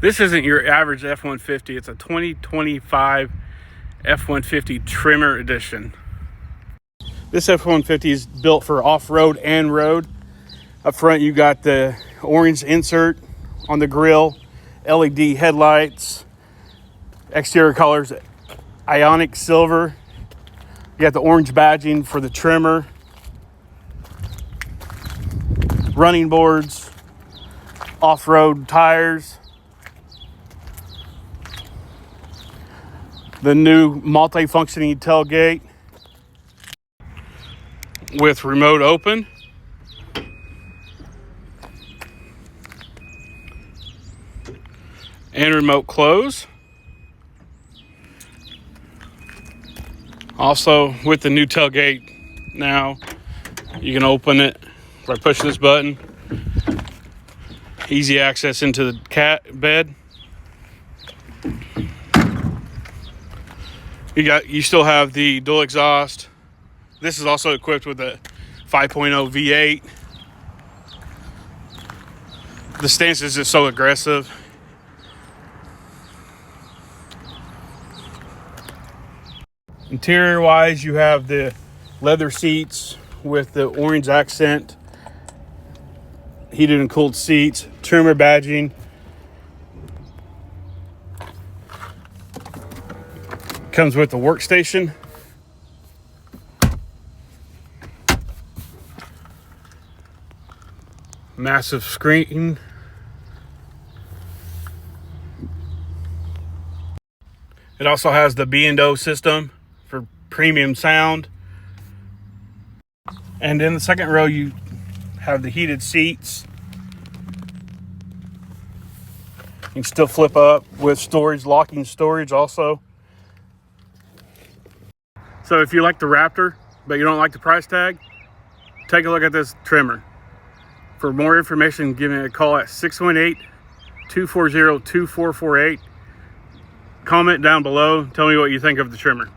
This isn't your average F-150. It's a 2025 F-150 Tremor edition. This F-150 is built for off-road and road. Up front, you got the orange insert on the grille, LED headlights, exterior colors, ionic silver. You got the orange badging for the Tremor, running boards, off-road tires, the new multi-functioning tailgate with remote open, and remote close. Also, with the new tailgate now, you can open it by pushing this button. Easy access into the cat bed. You still have the dual exhaust. This is also equipped with a 5.0 V8. The stance is just so aggressive. Interior wise, you have the leather seats with the orange accent, heated and cooled seats, Tremor badging. Comes with the workstation. Massive screen. It also has the B&O system for premium sound. And in the second row, you have the heated seats. You can still flip up with storage, locking storage also. So if you like the Raptor, but you don't like the price tag, take a look at this Tremor. For more information, give me a call at 618-240-2448. Comment down below. Tell me what you think of the Tremor.